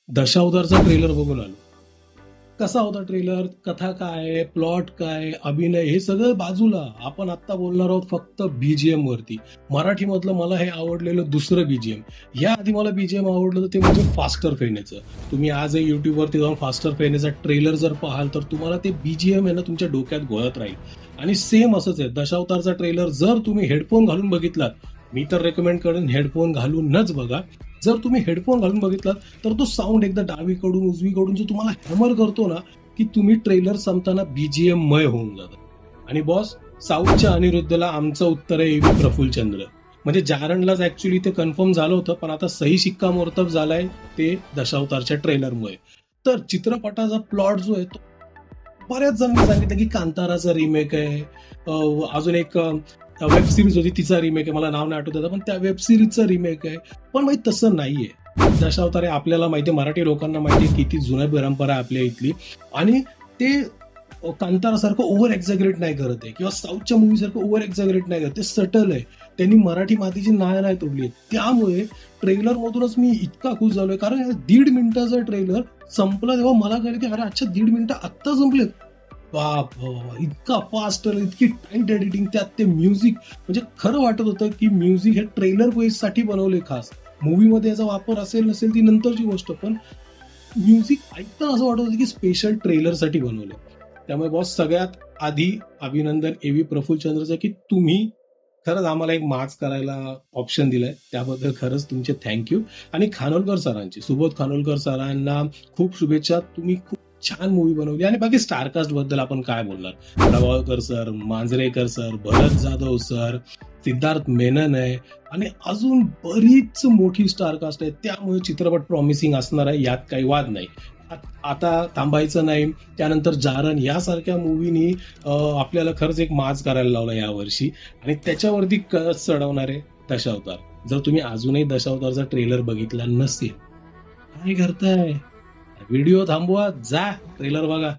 दशावतारचा trailer बघून आलो. कसा होता ट्रेलर? कथा काय? प्लॉट काय? अभिनय हे सगळं बाजूला. आपण आत्ता बोलणार आहोत फक्त बीजीएम वरती. मराठीमधलं मला हे आवडलेलं दुसरं बीजीएम. या आधी मला बीजीएम आवडलं तर ते म्हणजे फास्टर फेनेचं. तुम्ही आजही YouTubeवरती जाऊन फास्टर फेनेचा ट्रेलर जर पाहाल तर तुम्हाला ते बीजीएम आहे ना तुमच्या डोक्यात घोळत राहील. आणि सेम असंच आहे. दशावतारचा ट्रेलर जर तुम्ही हेडफोन घालून बघितलात, मी तर रेकमेंड करेन हेडफोन घालूनच बघा. जर तुम्ही हेडफोन घालून बघितलात तर तो साऊंड एकदा डावीकडून उजवीकडून जो तुम्हाला हॅमर करतो ना, की तुम्ही ट्रेलर संपताना बीजीएम मय होऊन जातं. आणि बॉस, साऊथच्या अनिरुद्धला आमचं उत्तर आहे एबी प्रफुल्लचंद्र. म्हणजे जारणलाच ऍक्च्युली ते कन्फर्म झालं होतं, पण आता सही शिक्कामोर्तब झालाय ते दशावतारच्या ट्रेलरमुळे. तर चित्रपटाचा प्लॉट जो आहे तो बऱ्याच जणांनी सांगितलं की कांताराचा रिमेक आहे. अजून एक वेब सिरीज होती तिचा रिमेक आहे, मला नाव नाही आठवत आता, पण त्या वेब सिरीजचा रिमेक आहे. पण माहित तसं नाहीये. दशावतार आहे आपल्याला माहिती आहे, मराठी लोकांना माहिती आहे किती जुनी परंपरा आहे आपल्या इथली. आणि ते कांतारासारखं ओव्हर एक्झॅगरेट नाही करत आहे किंवा साऊथच्या मूवी सारखं ओव्हर एक्झॅगरेट नाही करत. ते सटल आहे. त्यांनी मराठी मातीची नाळ नाही तोडली. त्यामुळे ट्रेलर मधूनच मी इतका खुश झालोय, कारण 1.5 मिनिटाचा ट्रेलर संपला तेव्हा मला कळलं की अरे अच्छा 1.5 मिनिटं आत्ता संपलेत. बाप इतका फास्ट, इतकी टाईट एडिटिंग, त्यात ते म्युझिक. म्हणजे खरं वाटत होतं की म्युझिक हे ट्रेलर साठी बनवले खास. मूवी मध्ये याचा वापर असेल नसेल ती नंतरची गोष्ट, पण म्युझिक ऐकताना असं वाटत होतं की स्पेशल ट्रेलरसाठी बनवले. त्यामुळे बॉस, सगळ्यात आधी अभिनंदन एबी प्रफुल्लचंद्रचं की तुम्ही खरंच आम्हाला एक मार्क्स करायला ऑप्शन दिलाय, त्याबद्दल खरंच तुमचे थँक्यू. आणि खानोलकर सरांची, सुबोध खानोलकर सरांना खूप शुभेच्छा. तुम्ही खूप छान मूवी बनवली. आणि बाकी स्टारकास्ट बद्दल आपण काय बोलणार? Prabhavalkar sir, Manjrekar sir, Bharat Jadhav sir, Siddharth Menon आहे आणि अजून बरीच मोठी स्टारकास्ट आहे. त्यामुळे चित्रपट प्रॉमिसिंग असणार आहे, यात काही वाद नाही. आता थांबायचं नाही. त्यानंतर जारण यासारख्या मूवीनी आपल्याला खरंच एक माज करायला लावला यावर्षी. आणि त्याच्यावरती कळस चढवणार आहे दशावतार. जर तुम्ही अजूनही दशावतारचा ट्रेलर बघितला नसेल, काय करताय? व्हिडिओ थांबवा, जा ट्रेलर बघा.